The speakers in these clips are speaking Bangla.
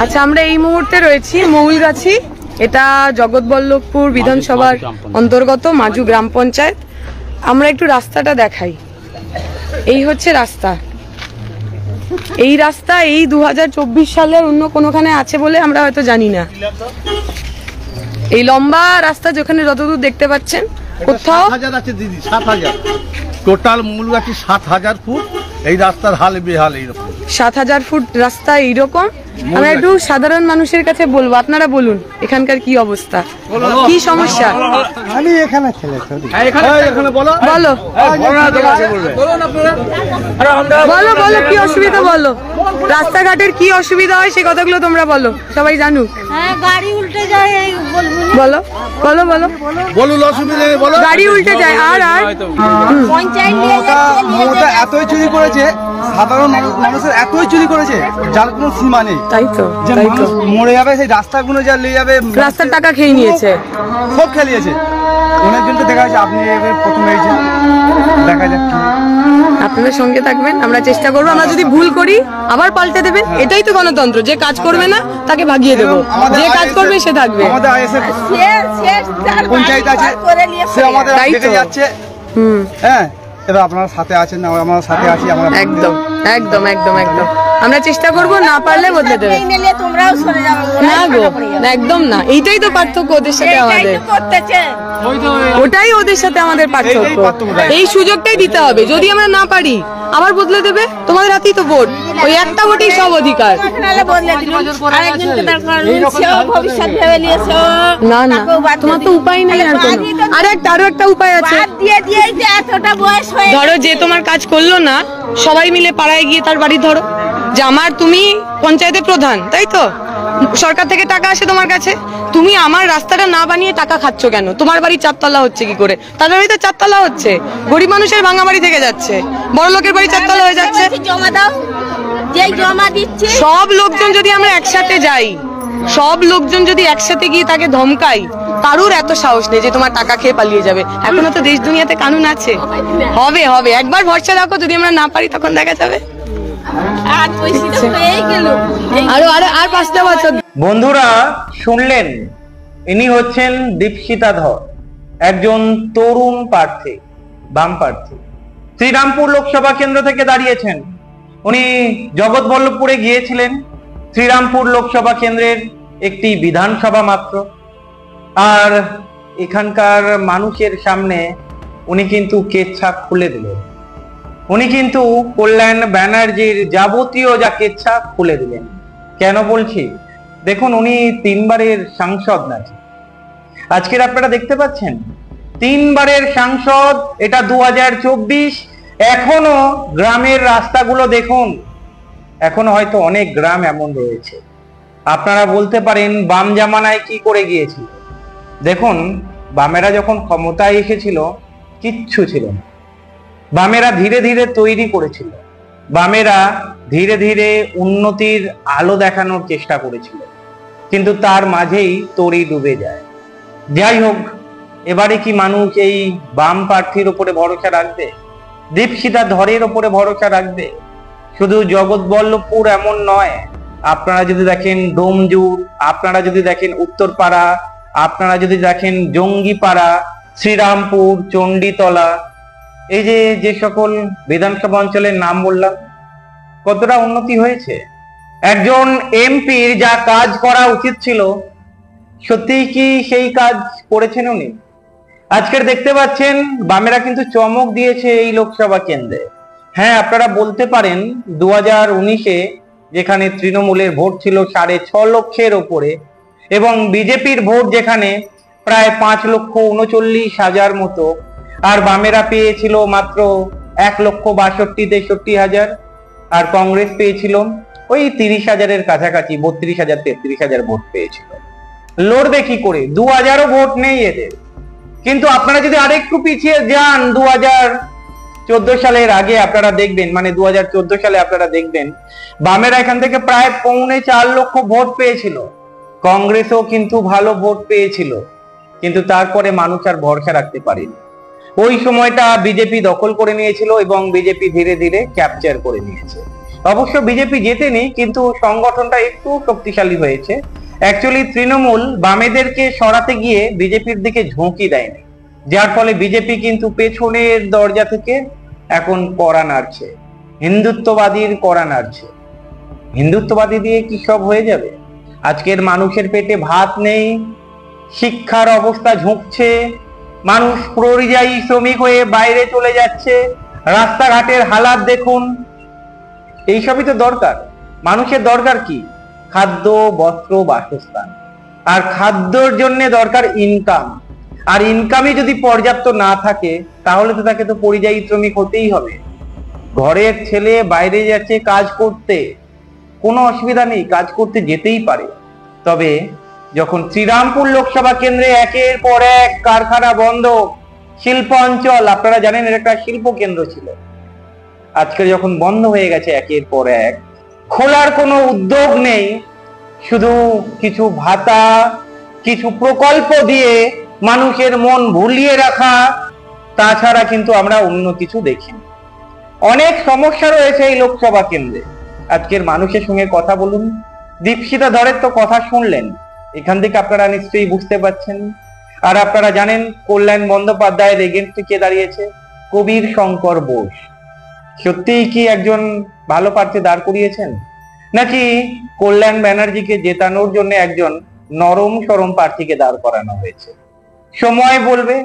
আচ্ছা, আমরা এই মুহূর্তে রয়েছি মৌলগাছি। এটা জগৎবল্লভপুর বিধানসভার অন্তর্গত মাজু গ্রাম পঞ্চায়েত। আমরা একটু রাস্তাটা দেখাই। এই হচ্ছে রাস্তা। এই রাস্তা এই 2024 সালের অন্য কোনোখানে আছে বলে আমরা হয়তো জানি না। এই লম্বা রাস্তা যেখানে যতদূর দেখতে পাচ্ছেন কোথাও 7,000 আছে দিদি, 7,000 টোটাল মূলগাছি 7,000 ফুট। এই রাস্তার হাল বেহাল এইরকম। 7,000 ফুট রাস্তা এইরকম। আমরা একটু সাধারণ মানুষের কাছে বলবো, আপনারা বলুন এখানকার কি অবস্থা, কি সমস্যা। আমি এখানে ছেলে বলো বলো বলো কি অসুবিধা বলো, রাস্তাঘাটের কি অসুবিধা হয় সেই কথাগুলো তোমরা বলো, সবাই জানুক। গাড়ি উল্টে যায়, বলো বলো বলো বলুন অসুবিধা বলো। গাড়ি উল্টে যায় আর পঞ্চায়েত মমতা এতই চুরি করেছে, সাধারণ মানুষের এতই চুরি করেছে যার কোনো সীমা নেই। তাই তো মরে যাবে, সেই রাস্তাগুলো যা নিয়ে যাবে, রাস্তার টাকা খেয়ে নিয়েছে, সব খেলিয়েছে। অনেক জনকে দেখা যাচ্ছে, আপনি প্রথমে হয়েছে, দেখা যাক আপনাদের সঙ্গে থাকবেন, আমরা চেষ্টা করবো। আমরা যদি ভুল করি আবার পাল্টে দেবেন, এটাই তো গণতন্ত্র। যে কাজ করবে না তাকে ভাগিয়ে দেবো, যে কাজ করবে সে থাকবে। আমাদের পঞ্চায়েত আছে, সে আমাদের দেখে যাচ্ছে। হ্যাঁ, এবার আপনার সাথে আছেন, আমার সাথে আছি আমরা। একদম একদম একদম একদম আমরা চেষ্টা করবো, না পারলে বদলে দেবে। না গো, একদম না। এইটাই তো পার্থক্য ওদের সাথে আমাদের, ওটাই ওদের সাথে আমাদের পার্থক্য। এই সুযোগটাই দিতে হবে। যদি আমরা না পারি আবার বদলে দেবে। তোমাদের হাতেই তো ভোট, ওই একটা ভোটেই সব অধিকার। না না, তোমার তো উপায় নেই আর কোনো। আরো একটা উপায় আছে। ধরো যে তোমার কাজ করলো না, সবাই মিলে পাড়ায় গিয়ে তার বাড়ি ধরো যে আমার, তুমি পঞ্চায়েতের প্রধান, তাই তো সরকার থেকে টাকা আসে তোমার কাছে, তুমি আমার রাস্তাটা না বানিয়ে টাকা খাচ্ছ কেন? তোমার বাড়ি 4 তলা হচ্ছে কি করে? তাদের বাড়িতে 4 তলা হচ্ছে, গরিব মানুষের ভাঙা বাড়ি থেকে যাচ্ছে, বড় লোকের বাড়ি 4 তলা হয়ে যাচ্ছে। সব লোকজন যদি আমরা একসাথে যাই, সব লোকজন যদি একসাথে গিয়ে তাকে ধমকাই, কারুর এত সাহস নেই যে তোমার টাকা খেয়ে পালিয়ে যাবে। এখনো তো দেশ দুনিয়াতে কানুন আছে। হবে হবে, একবার ভরসা রাখো। যদি আমরা না পারি তখন দেখা যাবে। আর 5টা বছর। বন্ধুরা শুনলেন, ইনি হচ্ছেন দীপশিতা ধর, একজন তরুণ প্রার্থী, বাম প্রার্থী। শ্রীরামপুর লোকসভা কেন্দ্র থেকে দাঁড়িয়েছেন। উনি জগৎবল্লভপুরে গিয়েছিলেন, শ্রীরামপুর লোকসভা কেন্দ্রের একটি বিধানসভা মাত্র। আর এখানকার মানুষের সামনে উনি কিন্তু কেচ্ছা খুলে দিলেন। উনি কিন্তু কল্যাণ ব্যানার্জির যাবতীয় যা কেচ্ছা খুলে দিলেন। কেন বলছি? দেখুন, উনি 3 বারের সাংসদ নাকি। আজকের আপনারা দেখতে পাচ্ছেন 3 বারের সাংসদ। এটা 2024। এখনো গ্রামের রাস্তাগুলো দেখুন, এখনো হয়তো অনেক গ্রাম এমন রয়েছে। আপনারা বলতে পারেন বাম জামানায় কি করে গিয়েছিল। দেখুন, বামেরা যখন ক্ষমতায় এসেছিল কিচ্ছু ছিল না। বামেরা ধীরে ধীরে তৈরি করেছিল, বামেরা ধীরে ধীরে উন্নতির আলো দেখানোর চেষ্টা করেছিল, কিন্তু তার মাঝেই তরি ডুবে যায়। যাই হোক, এবারে কি মানুষ এই বাম প্রার্থীর উপরে ভরসা রাখবে? দীপশিতা ধরের উপরে ভরসা রাখবে? শুধু জগৎবল্লভপুর এমন নয়, আপনারা যদি দেখেন ডোমজুর, আপনারা যদি দেখেন উত্তরপাড়া, আপনারা যদি দেখেন জঙ্গিপাড়া, শ্রীরামপুর, চণ্ডীতলা, এই যে সকল বিধানসভা অঞ্চলের নাম বললাম, কতটা উন্নতি হয়েছে। একজন এমপির যা কাজ করা উচিত ছিল, সত্যিই কি সেই কাজ করেছেন উনি? আজকের দেখতে পাচ্ছেন বামেরা কিন্তু চমক দিয়েছে এই লোকসভা কেন্দ্রে। হ্যাঁ, আপনারা বলতে পারেন 2019-এ যেখানে তৃণমূলের ভোট ছিল 6.5 লক্ষের ওপরে, এবং বিজেপির ভোট যেখানে প্রায় 5,39,000 মতো, আর বামেরা পেয়েছিল মাত্র 1,62,63,000, আর কংগ্রেস পেয়েছিল ওই 30,000-এর কাছাকাছি, 32,000 33,000 ভোট পেয়েছিল। লড়বে কি করে? 2,000ও ভোট নেই এদের। কিন্তু আপনারা যদি আরেকটু পিছিয়ে যান 2014 সালের আগে, আপনারা দেখবেন, মানে 2014 সালে আপনারা দেখবেন বামেরা এখান থেকে প্রায় 4.25 লক্ষ ভোট পেয়েছিল। কংগ্রেসও কিন্তু ভালো ভোট পেয়েছিল, কিন্তু তারপরে মানুষ আর ভরসা রাখতে পারেনি। ওই সময়টা বিজেপি দখল করে নিয়েছিল এবং বিজেপি ধীরে ধীরে ক্যাপচার করে নিয়েছে। অবশ্য বিজেপি জেতেনি, কিন্তু সংগঠনটা একটু শক্তিশালী হয়েছে। অ্যাকচুয়ালি তৃণমূল বামেদেরকে সরাতে গিয়ে বিজেপির দিকে ঝুঁকি দেয়নি, যার ফলে বিজেপি কিন্তু পেছনের দরজা থেকে এখন কড়া নাড়ছে, হিন্দুত্ববাদীর কড়া নাড়ছে। হিন্দুত্ববাদী দিয়ে কি সব হয়ে যাবে? আজকের মানুষের পেটে ভাত নেই, শিক্ষার অবস্থা ঝুঁকছে, মানুষ পরিযায়ী শ্রমিক হয়ে বাইরে চলে যাচ্ছে, রাস্তাঘাটের হালাত দেখুন। এইসবই তো দরকার। মানুষের দরকার কি? খাদ্য, বস্ত্র, বাসস্থান। আর খাদ্যর জন্য দরকার ইনকাম। আর ইনকামই যদি পর্যাপ্ত না থাকে তাহলে তো তাকে তো পরিযায়ী শ্রমিক হতেই হবে। ঘরের ছেলে বাইরে যাচ্ছে কাজ করতে, কোনো অসুবিধা নেই, কাজ করতে যেতেই পারে। তবে যখন শ্রীরামপুর লোকসভা কেন্দ্রে একের পর এক কারখানা বন্ধ, শিল্প অঞ্চল, আপনারা জানেন এটা একটা শিল্প কেন্দ্র ছিল, আজকে যখন বন্ধ হয়ে গেছে একের পর এক, খোলার কোনো উদ্যোগ নেই, শুধু কিছু ভাতা, কিছু প্রকল্প দিয়ে মানুষের মন ভুলিয়ে রাখা, তাছাড়া কিন্তু আমরা অন্য কিছু দেখিনি। অনেক সমস্যা রয়েছে এই লোকসভা কেন্দ্রে। আজকের মানুষের সঙ্গে কথা বলুন। দীপশিতা ধরের তো কথা শুনলেন, এখান থেকে আপনারা নিশ্চয়ই বুঝতে পারছেন। আর আপনারা জানেন কল্যাণ বন্দ্যোপাধ্যায়ের এগেন্স্টে কে দাঁড়িয়েছে? কবীর শঙ্কর বোস। সত্যিই কি একজন ভালো প্রার্থী দাঁড় করিয়েছেন, নাকি কল্যাণ ব্যানার্জিকে জেতানোর জন্য একজন নরম সরম প্রার্থীকে দাঁড় করানো হয়েছে? সময় বলবে।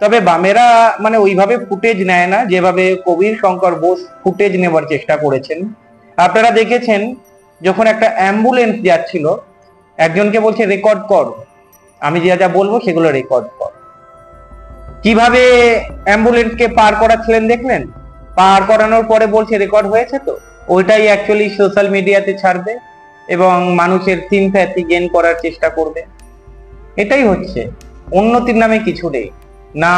তবে বামেরা মানে ওইভাবে ফুটেজ নেয় না যেভাবে কবীর শঙ্কর বোস ফুটেজ নেবার চেষ্টা করেছেন। আপনারা দেখেছেন যখন একটা অ্যাম্বুলেন্স যাচ্ছিল, একজনকে বলছে রেকর্ড কর, আমি যা যা বলবো সেগুলো রেকর্ড কর। কিভাবে অ্যাম্বুলেন্সকে পার করাচ্ছিলেন দেখলেন? পার করানোর পরে বলছে রেকর্ড হয়েছে তো, ওইটাই অ্যাকচুয়ালি সোশ্যাল মিডিয়াতে ছাড়বে এবং মানুষের সিম্প্যাথি গেইন করার চেষ্টা করবে। এটাই হচ্ছে, উন্নতির নামে কিছু নেই, না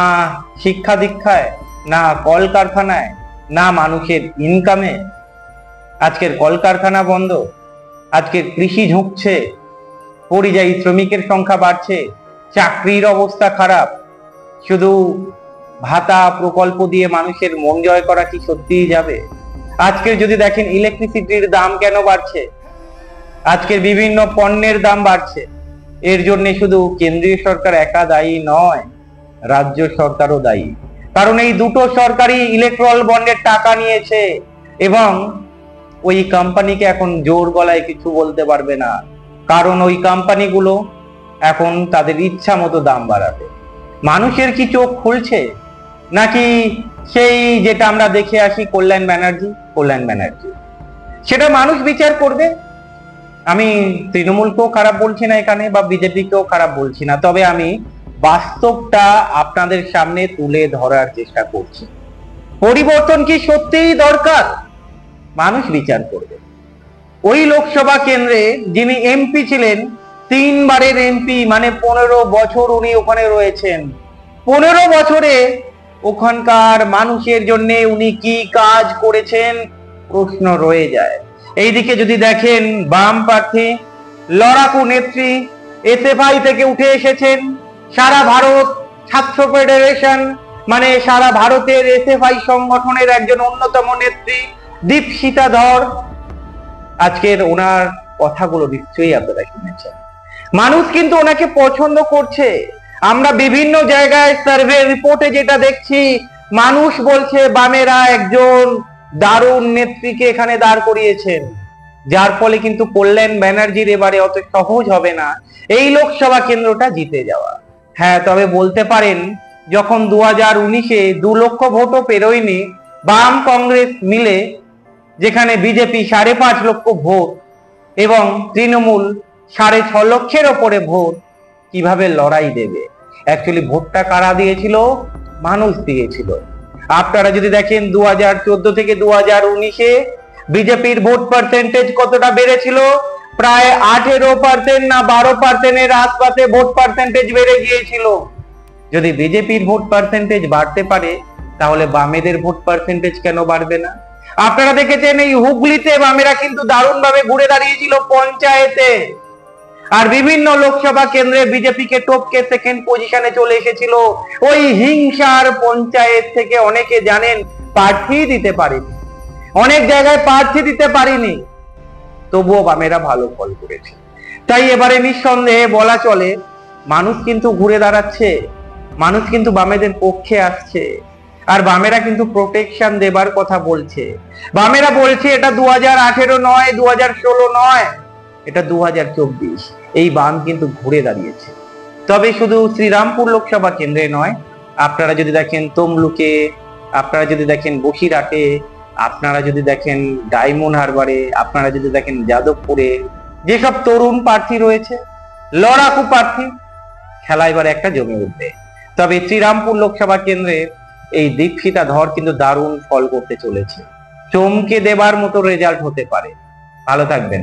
শিক্ষা দীক্ষায়, না কলকারখানায়, না মানুষের ইনকামে। আজকের কলকারখানা বন্ধ, আজকের কৃষি ঝুঁকছে, পরিযায়ী শ্রমিকের সংখ্যা বাড়ছে, চাকরির অবস্থা খারাপ। শুধু ভাতা প্রকল্প দিয়ে মানুষের মন জয় করা কি সত্যিই যাবে? আজকের যদি দেখেন ইলেকট্রিসিটির দাম কেন বাড়ছে, আজকের বিভিন্ন পণ্যের দাম বাড়ছে, এর জন্য শুধু কেন্দ্রীয় সরকার একা দায়ী নয়, রাজ্য সরকারও দায়ী। কারণ এই দুটো সরকারই ইলেকট্রাল বন্ডের টাকা নিয়েছে এবং ওই কোম্পানিকে এখন জোর গলায় কিছু বলতে পারবে না, কারণ ওই কোম্পানিগুলো এখন তাদের ইচ্ছা মতো দাম বাড়াবে। মানুষের কি চোখ খুলছে, নাকি সেই যেটা আমরা দেখে আসি কল্যাণ ব্যানার্জি, সেটা মানুষ বিচার করবে। আমি তৃণমূলকেও খারাপ বলছি না এখানে, বা বিজেপিকেও খারাপ বলছি না, তবে আমি বাস্তবটা আপনাদের সামনে তুলে ধরার চেষ্টা করছি। পরিবর্তন কি সত্যিই দরকার? মানুষ বিচার করবে। ওই লোকসভা কেন্দ্রে যিনি এমপি ছিলেন, 3 বারের এমপি, মানে 15 বছর উনি ওখানে রয়েছেন, 15 বছরে ওখানকার মানুষের জন্য উনি কি কাজ করেছেন প্রশ্ন রয়ে যায়। এইদিকে যদি দেখেন বাম প্রার্থী, লড়াকু নেত্রী, এসএফআই থেকে উঠে এসেছেন, সারা ভারত ছাত্র ফেডারেশন মানে সারা ভারতের এসএফআই সংগঠনের একজন অন্যতম নেত্রী দীপশিতা ধর। আজকের ওনার কথাগুলো নিশ্চয়ই আপনারা শুনেছেন। মানুষ কিন্তু ওনাকে পছন্দ করছে। আমরা বিভিন্ন জায়গায় সার্ভে রিপোর্টে যেটা দেখছি, মানুষ বলছে বামেরা একজন দারুণ নেত্রীকে এখানে দাঁড় করিয়েছেন, যার ফলে কিন্তু কল্যাণ ব্যানার্জির এবারে অত সহজ হবে না এই লোকসভা কেন্দ্রটা জিতে যাওয়া। হ্যাঁ, তবে বলতে পারেন যখন 2019-এ 2 লক্ষ ভোটও পেরোয়নি বাম কংগ্রেস মিলে, যেখানে বিজেপি 5.5 লক্ষ ভোট এবং তৃণমূল 6.5 লক্ষের ওপরে ভোট, কিভাবে লড়াই দেবে? অ্যাকচুয়ালি ভোটটা কারা দিয়েছিল? মানুষ দিয়েছিল। আপনারা যদি দেখেন 2014 থেকে 2019-এ বিজেপির ভোট পার্সেন্টেজ কতটা বেড়েছিল? প্রায় 18% না 12%-এর আশপাশে ভোট পার্সেন্টেজ বেড়ে গিয়েছিল। যদি বিজেপির ভোট পার্সেন্টেজ বাড়তে পারে, তাহলে বামেদের ভোট পার্সেন্টেজ কেন বাড়বে না? আপনারা দেখেছেন এই হুগলিতে বামেরা কিন্তু দারুণভাবে ঘুরে দাঁড়িয়েছিল পঞ্চায়েতে, আর বিভিন্ন লোকসভা কেন্দ্রে বিজেপিকে টপকে সেকেন্ড পজিশনে চলে এসেছিল। ওই হিংসার পঞ্চায়েত থেকে অনেকে জানেন প্রার্থী দিতে পারেনি। অনেক জায়গায় প্রার্থী দিতে পারিনি, তবুও বামেরা ভালো ফল করেছে। তাই এবারে নিঃসন্দেহে বলা চলে মানুষ কিন্তু ঘুরে দাঁড়াচ্ছে, মানুষ কিন্তু বামেদের পক্ষে আসছে। আর বামেরা কিন্তু প্রোটেকশন দেবার কথা বলছে। বামেরা বলছে এটা 2018 নয়, 2016 নয়, এটা 2024। এই বাম কিন্তু ঘুরে দাঁড়িয়েছে। তবে শুধু শ্রীরামপুর লোকসভা কেন্দ্রে নয়, আপনারা যদি দেখেন তমলুকে, আপনারা যদি দেখেন বসিরহাটে, আপনারা যদি দেখেন ডায়মন্ড হারবারে, আপনারা যদি দেখেন যাদবপুরে, যেসব তরুণ প্রার্থী রয়েছে, লড়াকু প্রার্থী, খেলা এবার একটা জমে উঠবে। তবে শ্রীরামপুর লোকসভা কেন্দ্রে এই দীপশিতা ধর কিন্তু দারুণ ফল করতে চলেছে, চমকে দেবার মতো রেজাল্ট হতে পারে। ভালো থাকবেন।